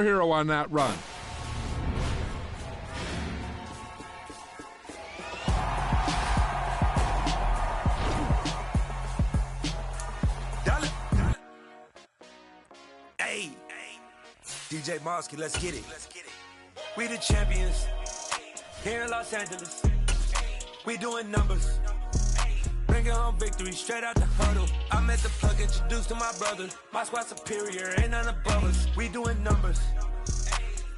superhero on that run. Hey, DJ Mosky, let's get it. We the champions here in Los Angeles. We doing numbers. Bringing home victory straight out the huddle. I met the plug, introduced to my brother. My squad superior, ain't none above us. We doing numbers.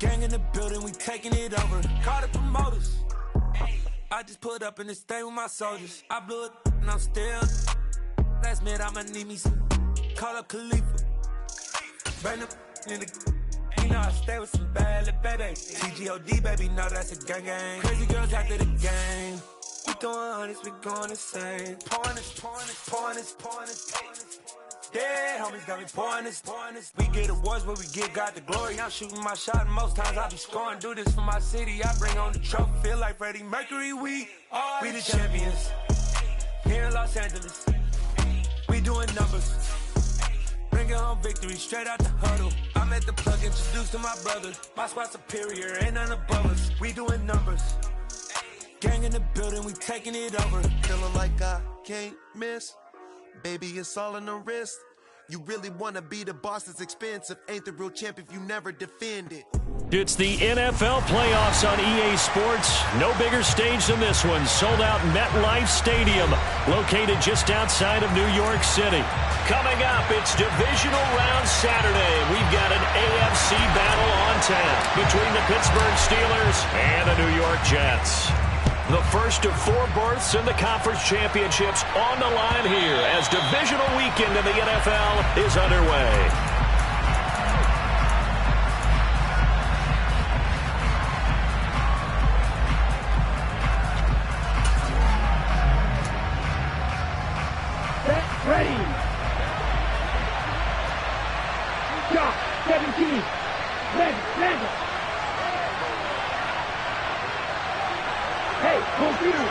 Gang in the building, we taking it over. Call the promoters. I just put up in this thing with my soldiers. I blew it and I'm still. Last minute I'ma need me some. Call up Khalifa. Bring them in the. You know I stay with some bad little baby. TGOD, baby, know that's a gang gang. Crazy girls after the game. We throwing hundreds, we going insane. Pouring this. Yeah, homies got me pouring this. We get awards, but we give God the glory. I'm shooting my shot, and most times I be scoring. Do this for my city, I bring on the trophy. Feel like Freddie Mercury, we the champions. Here in Los Angeles, we doing numbers. Bringing home victory straight out the huddle. I met the plug, introduced to my brother. My squad superior, ain't none above us. We doing numbers. Gang in the building, we taking it over. Feeling like I can't miss. Baby, it's all in the wrist. You really want to be the boss, it's expensive. Ain't the real champ if you never defend it. It's the NFL playoffs on EA Sports. No bigger stage than this one. Sold out MetLife Stadium, located just outside of New York City. Coming up, it's Divisional Round Saturday. We've got an AFC battle on tap between the Pittsburgh Steelers and the New York Jets. The first of 4 berths in the conference championships on the line here as divisional weekend in the NFL is underway. Set, ready. Shot, 17. Ready, Randall. Hey, computer.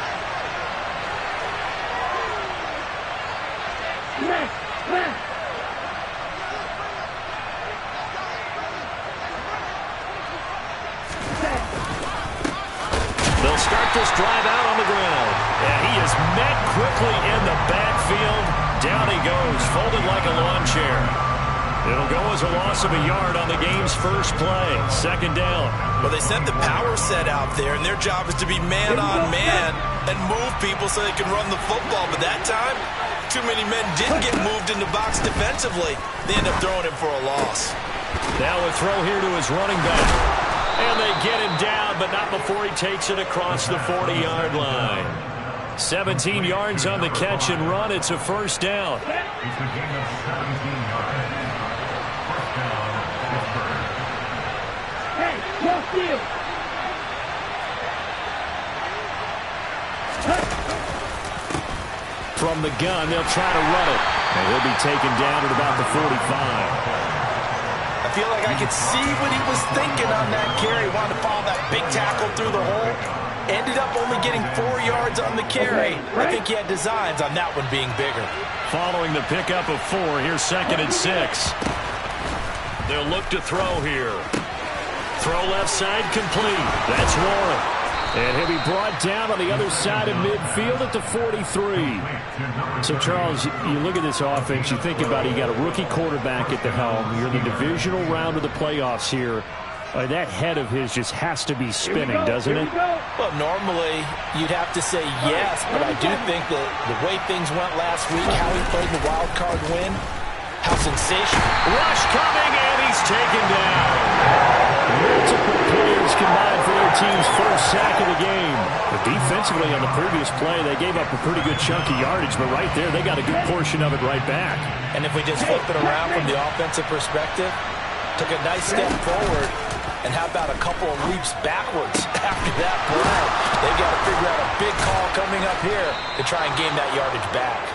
Left. Set. They'll start this drive out on the ground. And he is met quickly in the backfield. Down he goes, folded like a lawn chair. It'll go as a loss of a yard on the game's first play. Second down. Well, they sent the power set out there, and their job is to be man-on-man and move people so they can run the football. But that time, too many men didn't get moved in the box defensively. They end up throwing him for a loss. Now a throw here to his running back. And they get him down, but not before he takes it across the 40-yard line. 17 yards on the catch and run. It's a first down. From the gun, they'll try to run it. And he'll be taken down at about the 45. I feel like I could see what he was thinking on that carry. Wanted to follow that big tackle through the hole. Ended up only getting 4 yards on the carry. I think he had designs on that one being bigger. Following the pickup of 4, here's 2nd and 6. They'll look to throw here. Throw left side complete. That's Warren. And he'll be brought down on the other side of midfield at the 43. So, Charles, you look at this offense, you think about it, you got a rookie quarterback at the helm. You're in the divisional round of the playoffs here. That head of his just has to be spinning, doesn't it? Well, normally you'd have to say yes, but I do think that the way things went last week, how he played the wild card win, how sensational. Rush coming, and he's taken down. Multiple players combined for their team's first sack of the game. But defensively on the previous play, they gave up a pretty good chunk of yardage, but right there, they got a good portion of it right back. And if we just flip it around from the offensive perspective, took a nice step forward, and how about a couple of leaps backwards after that play? They've got to figure out a big call coming up here to try and gain that yardage back.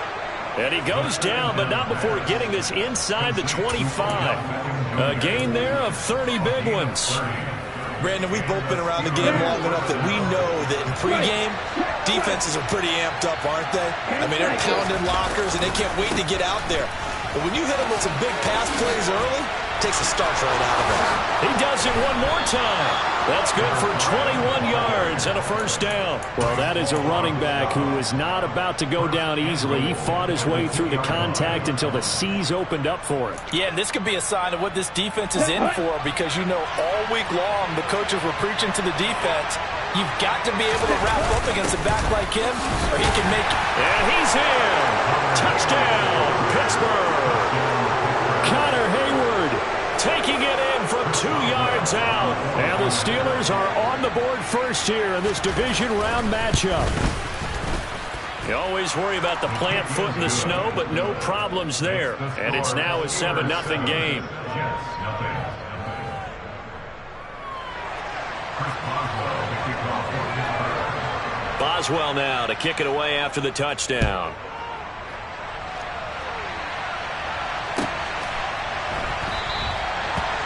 And he goes down, but not before getting this inside the 25. A gain there of 30 big ones. Brandon, we've both been around the game long enough that we know that in pregame, defenses are pretty amped up, aren't they? I mean, they're pounding lockers, and they can't wait to get out there. But when you hit them with some big pass plays early, it takes the starch right out of them. He does does it one more time. That's good for 21 yards and a first down. Well, that is a running back who is not about to go down easily. He fought his way through the contact until the seas opened up for him. Yeah, and this could be a sign of what this defense is in for, because you know all week long the coaches were preaching to the defense, you've got to be able to wrap up against a back like him or he can make it. And he's in. Touchdown, Pittsburgh. Connor Hayward taking it in from 2 yards out. And the Steelers are on the board first here in this division round matchup. You always worry about the plant foot in the snow, but no problems there. And it's now a 7-0 game. Boswell now to kick it away after the touchdown.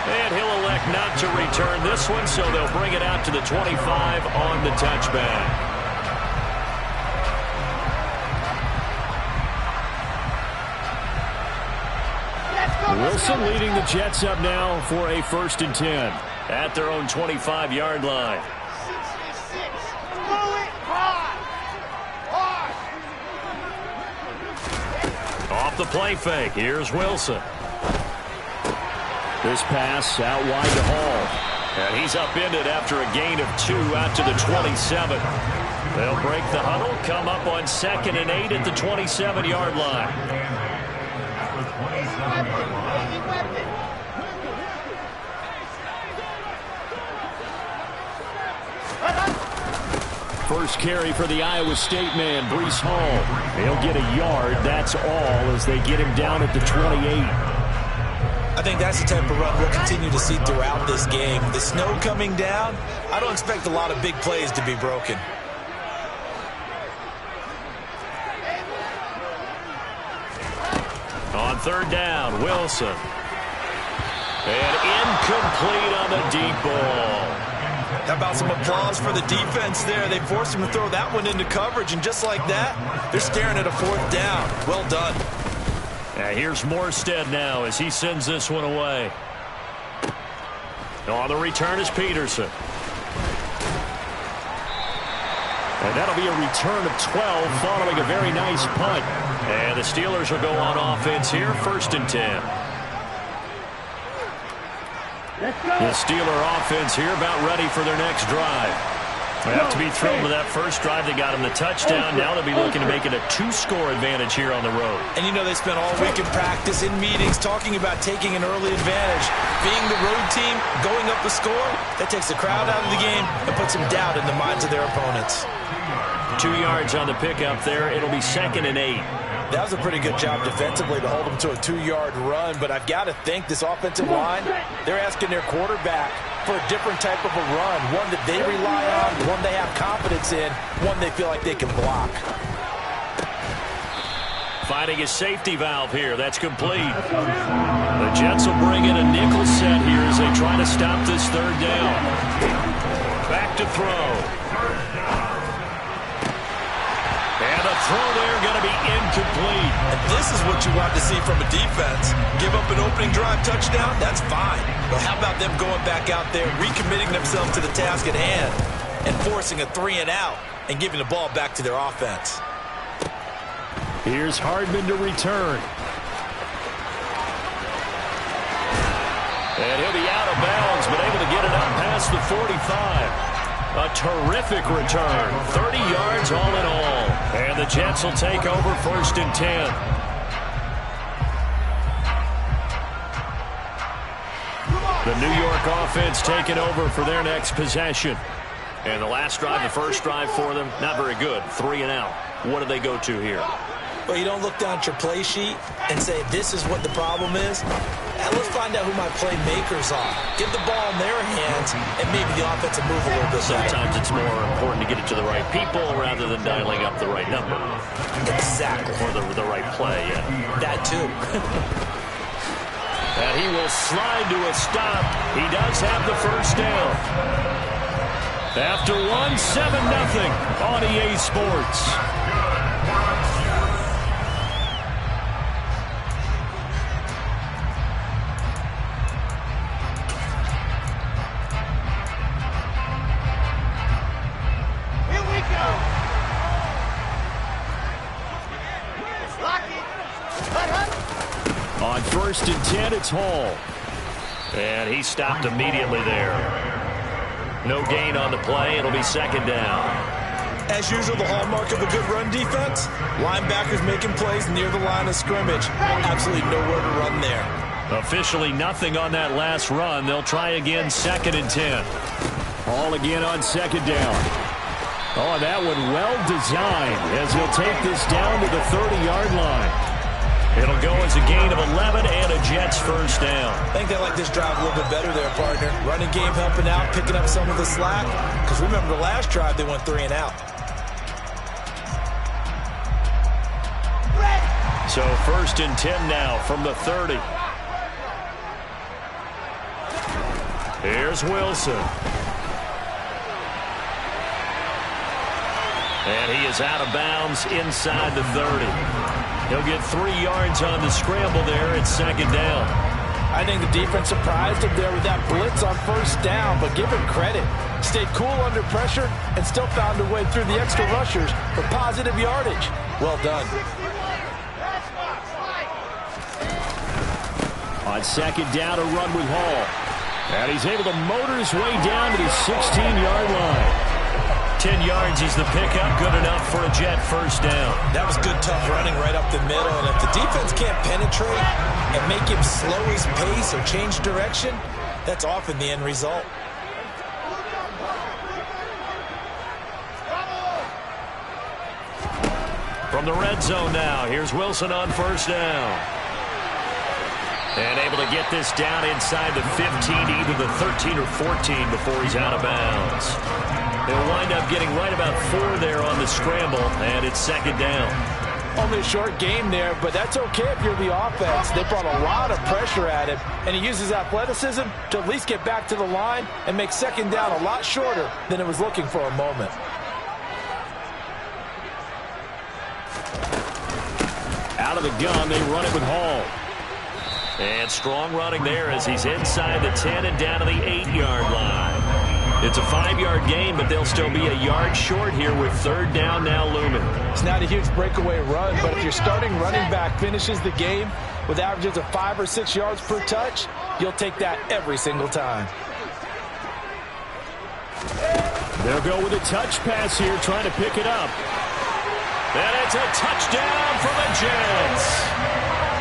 And he'll elect not to return this one, so they'll bring it out to the 25 on the touchback. Wilson leading the Jets up now for a 1st and 10 at their own 25-yard line. Off the play fake, here's Wilson. This pass out wide to Hall. And he's upended after a gain of 2 out to the 27. They'll break the huddle, come up on 2nd and 8 at the 27-yard line. First carry for the Iowa State man, Breece Hall. He'll get a yard, that's all, as they get him down at the 28. I think that's the type of run we'll continue to see throughout this game. The snow coming down, I don't expect a lot of big plays to be broken. On 3rd down, Wilson. And incomplete on the deep ball. How about some applause for the defense there? They forced him to throw that one into coverage, and just like that, they're staring at a 4th down. Well done. Here's Morstead now as he sends this one away. On the return is Peterson. And that'll be a return of 12 following a very nice punt. And the Steelers will go on offense here, 1st and 10. The Steeler offense here about ready for their next drive. They have to be thrilled with that first drive. They got him the touchdown. Now they'll be looking to make it a 2-score advantage here on the road. And you know they spent all week in practice, in meetings, talking about taking an early advantage. Being the road team, going up a score, that takes the crowd out of the game and puts some doubt in the minds of their opponents. 2 yards on the pickup there. It'll be 2nd and 8. That was a pretty good job defensively to hold them to a 2-yard run, but I've got to think this offensive line, they're asking their quarterback for a different type of a run, one that they rely on, one they have confidence in, one they feel like they can block. Finding a safety valve here. That's complete. The Jets will bring in a nickel set here as they try to stop this 3rd down. Back to throw. And the throw there going to be incomplete. And this is what you want to see from a defense. Give up an opening drive touchdown, that's fine. But how about them going back out there, recommitting themselves to the task at hand, and forcing a 3-and-out and giving the ball back to their offense. Here's Hardman to return. And he'll be out of bounds, but able to get it out past the 45. A terrific return. 30 yards all in all. And the Jets will take over 1st and 10. The New York offense taking over for their next possession. And the last drive, the first drive for them, not very good. 3-and-out. What do they go to here? Well, you don't look down at your play sheet and say, this is what the problem is. And let's find out who my playmakers are. Give the ball in their hands, and maybe the offense will move a little bit better. Sometimes it's more important to get it to the right people rather than dialing up the right number. Exactly. Or the right play, yeah. That too. And he will slide to a stop. He does have the first down. After 7-0 on EA Sports. 1st and 10, it's Hall. And he stopped immediately there. No gain on the play. It'll be 2nd down. As usual, the hallmark of a good run defense, linebackers making plays near the line of scrimmage. Absolutely nowhere to run there. Officially nothing on that last run. They'll try again, 2nd and 10. Hall again on 2nd down. Oh, that one well designed as he'll take this down to the 30-yard line. It'll go as a gain of 11 and a Jets 1st down. I think they like this drive a little bit better there, partner. Running game helping out, picking up some of the slack. Because remember, the last drive they went 3 and out. So 1st and 10 now from the 30. Here's Wilson. And he is out of bounds inside the 30. He'll get 3 yards on the scramble there at 2nd down. I think the defense surprised him there with that blitz on 1st down, but give him credit. Stayed cool under pressure and still found a way through the extra rushers for positive yardage. Well done. On 2nd down, a run with Hall. And he's able to motor his way down to the 16-yard line. 10 yards is the pickup, good enough for a Jet 1st down. That was good, tough running right up the middle. And if the defense can't penetrate and make him slow his pace or change direction, that's often the end result. From the red zone now, here's Wilson on 1st down. And able to get this down inside the 15, either the 13 or 14 before he's out of bounds. He'll wind up getting right about 4 there on the scramble, and it's 2nd down. Only a short game there, but that's okay if you're the offense. They brought a lot of pressure at him, and he uses athleticism to at least get back to the line and make 2nd down a lot shorter than it was looking for a moment. Out of the gun, they run it with Hall. And strong running there as he's inside the 10 and down to the 8-yard line. It's a 5-yard gain, but they'll still be a yard short here with 3rd down now looming. It's not a huge breakaway run, but if your starting running back finishes the game with averages of 5 or 6 yards per touch, you'll take that every single time. They'll go with a touch pass here, trying to pick it up. And it's a touchdown for the Jets.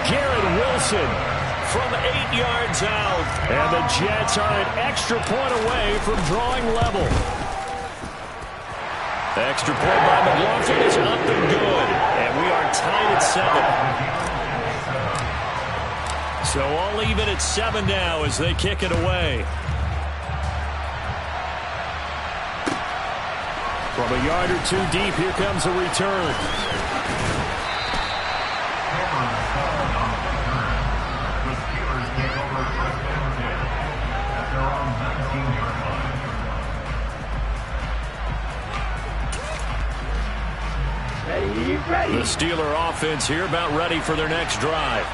Garrett Wilson from 8 yards out. And the Jets are an extra point away from drawing level. The extra point by McLaughlin is up and good. And we are tied at 7. So all even at 7 now as they kick it away. From a yard or 2 deep, here comes a return. The Steeler offense here about ready for their next drive.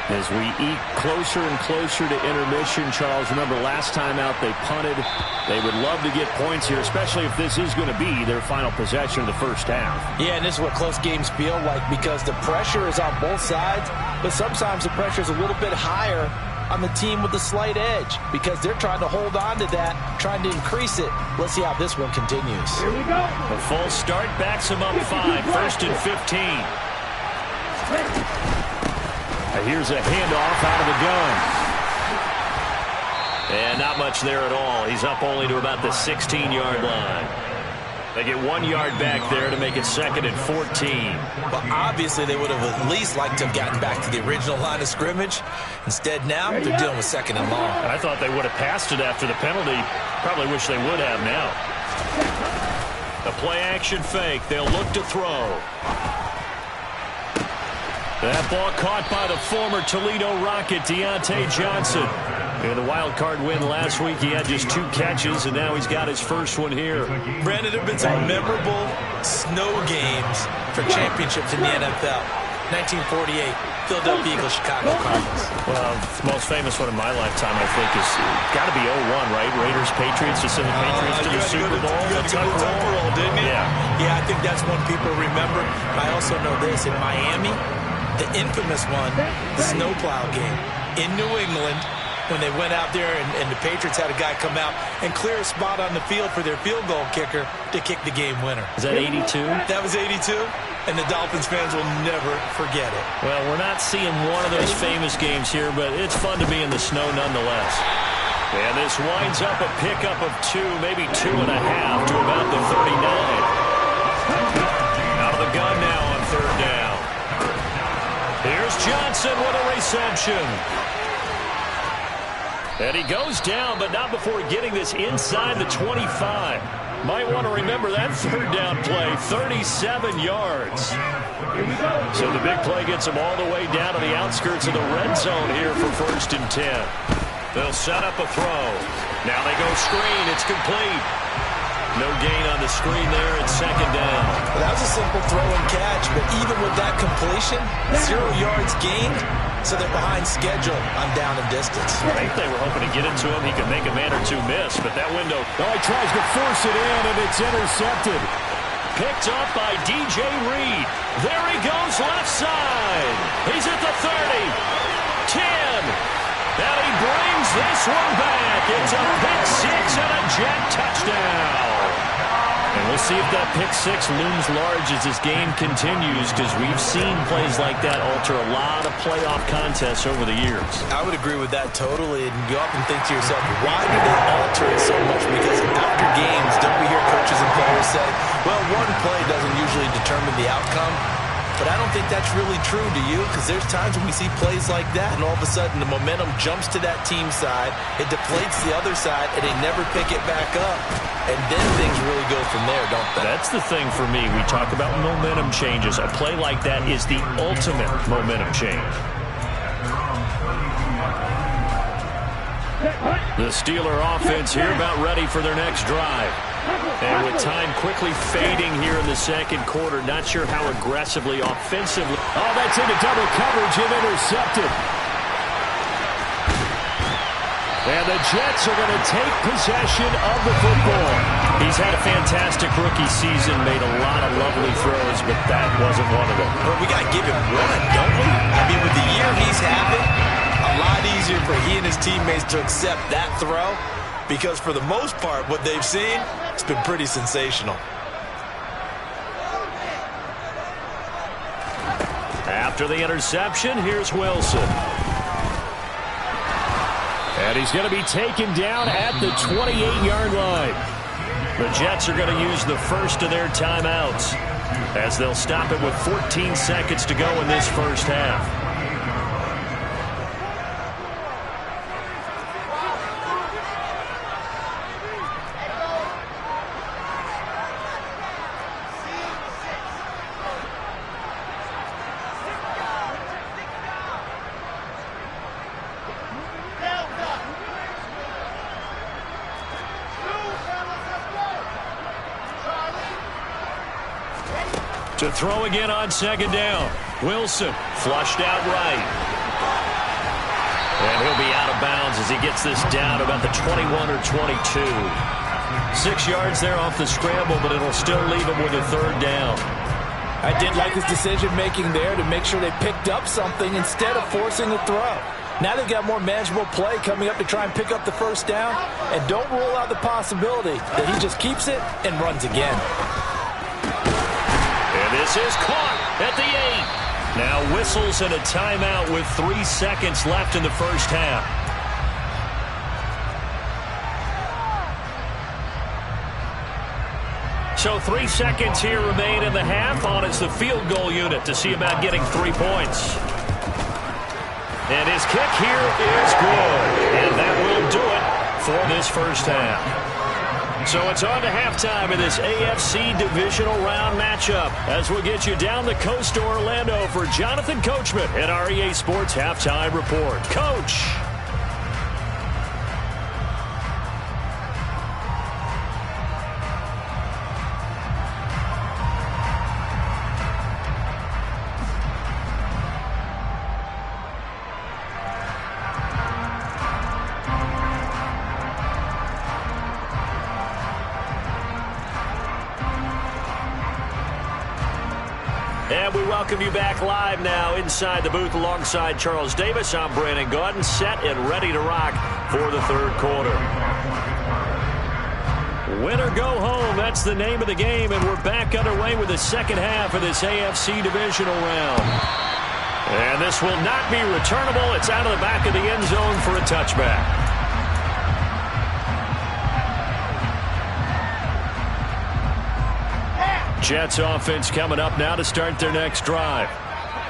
As we eke closer and closer to intermission, Charles, remember last time out they punted. They would love to get points here, especially if this is going to be their final possession of the 1st half. Yeah, and this is what close games feel like because the pressure is on both sides, but sometimes the pressure is a little bit higher on the team with the slight edge because they're trying to hold on to that, trying to increase it. Let's see how this one continues. Here we go. A full start backs them up 5, 1st and 15. Here's a handoff out of the gun. And not much there at all. He's up only to about the 16-yard line. They get 1 yard back there to make it 2nd and 14. Well, obviously they would have at least liked to have gotten back to the original line of scrimmage. Instead, now they're dealing with 2nd and long. I thought they would have passed it after the penalty. Probably wish they would have now. The play-action fake. They'll look to throw. That ball caught by the former Toledo Rocket, Deontay Johnson. In the wild card win last week, he had just 2 catches, and now he's got his first one here. Brandon, there have been some memorable snow games for championships in the NFL. 1948, Philadelphia Eagles, Chicago Cardinals. Well, the most famous one in my lifetime, I think, is got to be 01, right? Raiders, Patriots, to send the Patriots to the Super Bowl. You had to go to Tuck roll, didn't you? Yeah. Yeah, I think that's one people remember. I also know this. In Miami, The infamous one, the snowplow game in New England, when they went out there and the Patriots had a guy come out and clear a spot on the field for their field goal kicker to kick the game winner. Is that 82? That was 82, and the Dolphins fans will never forget it. Well, we're not seeing one of those famous games here, but it's fun to be in the snow nonetheless. And this winds up a pickup of 2, maybe 2.5 to about the 39. Out of the gun now on third down. Here's Johnson with a reception. And he goes down, but not before getting this inside the 25. Might want to remember that third down play, 37 yards. So the big play gets him all the way down to the outskirts of the red zone here for 1st and 10. They'll set up a throw. Now they go screen. It's complete. No gain on the screen there at 2nd down. Well, that was a simple throw and catch, but even with that completion, 0 yards gained, so they're behind schedule on down and distance. I think they were hoping to get into him. He could make a man or two miss, but that window... Oh, he tries to force it in, and it's intercepted. Picked up by DJ Reed. There he goes left side. He's at the 30. 10. And he brings this one back. It's a pick 6 and a Jet touchdown. And we'll see if that pick 6 looms large as this game continues, because we've seen plays like that alter a lot of playoff contests over the years. I would agree with that totally. And you often think to yourself, why do they alter it so much? Because after games, don't we hear coaches and players say, well, one play doesn't usually determine the outcome? But I don't think that's really true, do you? Because there's times when we see plays like that, and all of a sudden the momentum jumps to that team side, it deflates the other side, and they never pick it back up. And then things really go from there, don't they? That's the thing for me. We talk about momentum changes. A play like that is the ultimate momentum change. The Steeler offense here about ready for their next drive. And with time quickly fading here in the 2nd quarter, not sure how aggressively, offensively. Oh, that's into double coverage and intercepted. And the Jets are going to take possession of the football. He's had a fantastic rookie season, made a lot of lovely throws, but that wasn't one of them. Well, we got to give him one, don't we? I mean, with the year he's having, a lot easier for he and his teammates to accept that throw, because for the most part, what they've seen, it's been pretty sensational. After the interception, here's Wilson. And he's going to be taken down at the 28-yard line. The Jets are going to use the first of their timeouts, as they'll stop it with 14 seconds to go in this first half. To throw again on 2nd down. Wilson flushed out right. And he'll be out of bounds as he gets this down about the 21 or 22. 6 yards there off the scramble, but it'll still leave him with a 3rd down. I did like his decision-making there to make sure they picked up something instead of forcing the throw. Now they've got more manageable play coming up to try and pick up the 1st down, and don't rule out the possibility that he just keeps it and runs again. And this is caught at the 8. Now whistles and a timeout with 3 seconds left in the first half. So 3 seconds here remain in the half. On it's the field goal unit to see about getting 3 points. And his kick here is good. And that will do it for this first half. So it's on to halftime in this AFC Divisional Round matchup, as we'll get you down the coast to Orlando for Jonathan Coachman at our EA Sports Halftime Report. Coach. And we welcome you back live now inside the booth alongside Charles Davis. I'm Brandon Gaudin, set and ready to rock for the third quarter. Win or go home, that's the name of the game, and we're back underway with the second half of this AFC Divisional round. And this will not be returnable. It's out of the back of the end zone for a touchback. Jets offense coming up now to start their next drive.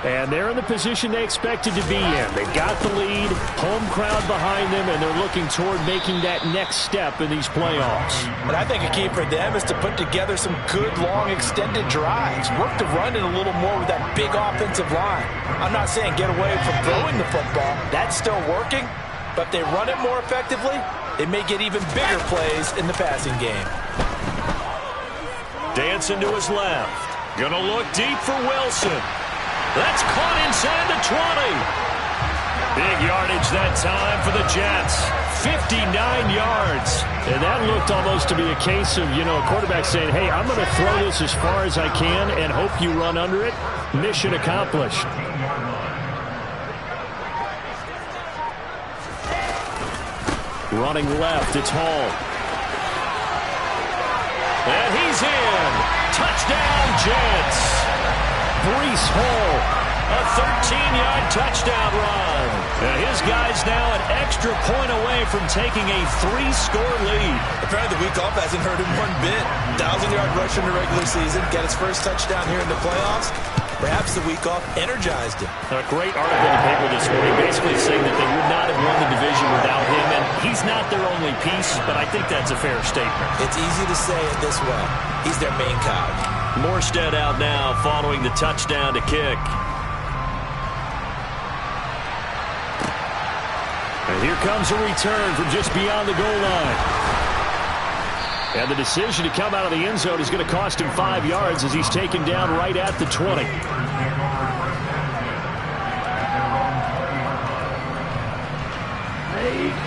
And they're in the position they expected to be in. They've got the lead, home crowd behind them, and they're looking toward making that next step in these playoffs. And I think a key for them is to put together some good, long, extended drives. Work the run in a little more with that big offensive line. I'm not saying get away from throwing the football. That's still working. But if they run it more effectively, they may get even bigger plays in the passing game. Dancing to his left. Gonna look deep for Wilson. That's caught inside the 20. Big yardage that time for the Jets. 59 yards. And that looked almost to be a case of, a quarterback saying, hey, I'm going to throw this as far as I can and hope you run under it. Mission accomplished. Running left, it's Hall. And he's in. Touchdown, Jets. Breece Hall, a 13-yard touchdown run. And his guy's now an extra point away from taking a 3-score lead. Apparently the week off hasn't hurt him one bit. 1,000-yard rush in the regular season. Got his first touchdown here in the playoffs. Perhaps the week off energized him. A great article in the paper this morning basically saying that they would not have won the division without him. And he's not their only piece, but I think that's a fair statement. It's easy to say it this way. He's their main cog. Morstead out now following the touchdown to kick. And here comes a return from just beyond the goal line. And the decision to come out of the end zone is going to cost him 5 yards as he's taken down right at the 20.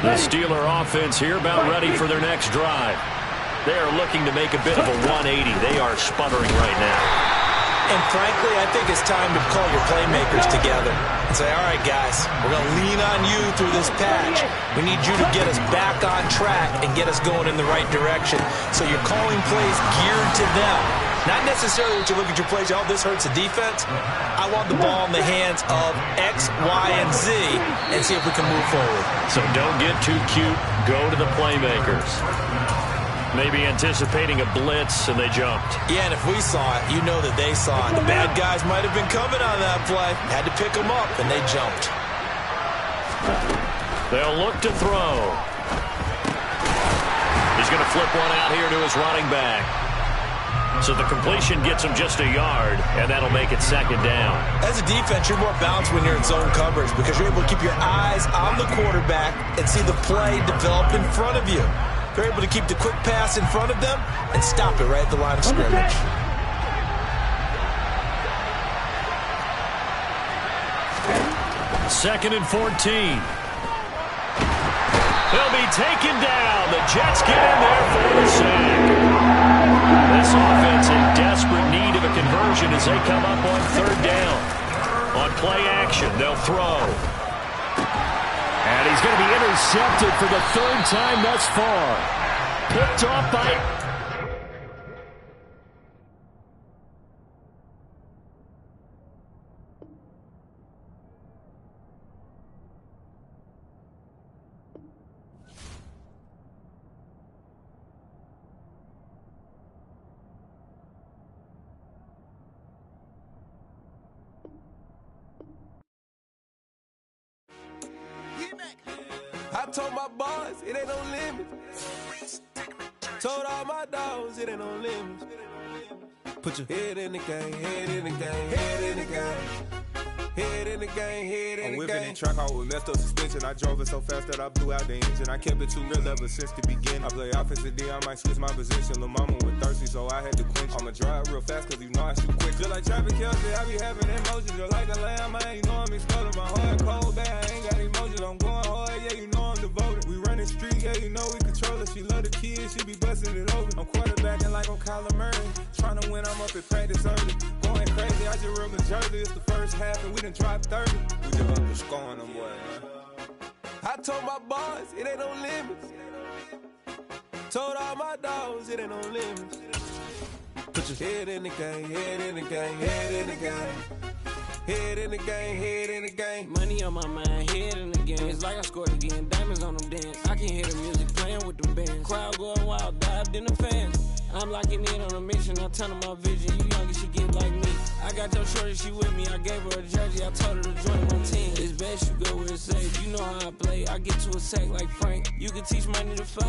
The Steeler offense here about ready for their next drive. They are looking to make a bit of a 180. They are sputtering right now. And frankly, I think it's time to call your playmakers together and say, all right, guys, we're going to lean on you through this patch. We need you to get us back on track and get us going in the right direction. So you're calling plays geared to them. Not necessarily that you look at your plays, oh, this hurts the defense. I want the ball in the hands of X, Y, and Z and see if we can move forward. So don't get too cute. Go to the playmakers. Maybe anticipating a blitz, and they jumped. Yeah, and if we saw it, you know that they saw it. The bad guys might have been coming on that play. Had to pick them up, and they jumped. They'll look to throw. He's going to flip one out here to his running back. So the completion gets him just a yard, and that'll make it second down. As a defense, you're more balanced when you're in zone coverage because you're able to keep your eyes on the quarterback and see the play develop in front of you. They're able to keep the quick pass in front of them and stop it right at the line of scrimmage. Second and 14. He'll be taken down. The Jets get in there for the sack. This offense in desperate need of a conversion as they come up on third down. On play action, they'll throw. And he's going to be intercepted for the third time thus far. Picked off by... I told my boys, it ain't no limits. Told all my dogs, it ain't no limits. Put your head in the game, head in the game, head in the game. Head in the game, head in the game. I'm whipping the track out with messed up suspension. I drove it so fast that I blew out the engine. I kept it too real ever since the beginning. I play offensive D, I might switch my position. Lil' mama was thirsty, so I had to quench. I'ma drive real fast, cause you know I shoot quick. Just like traffic Kelsey, I be having emotions. Just like the lamb, I ain't know I'm exploding. My heart cold, bad, I ain't got emotions. I'm going hard, yeah, you know I'm devoted. We running the street, yeah, you know we control her. She love the kids, she be busting it over. I'm quarterbacking like I'm Kyler Murray. Trying to win, I'm up at practice early. Going crazy, I just rode the jersey. It's the first half and we done dropped 30. We just up to scoring them, boy, man. I told my boys, it ain't no limits. Told all my dogs, it ain't no limits. Put your head in the game, head in the game, head in the game. Head in the game, head in the game. Money on my mind, head in the game. It's like I scored again, diamonds on them dance. I can hear the music playing with them bands. Crowd going wild, dived in the fans. I'm locking in on a mission, I turn on my vision. You young, you should get like me. I got your shorty, she with me. I gave her a jersey, I told her to join my team. It's best you go where it's safe. You know how I play, I get to a sack like Frank. You can teach money to fly.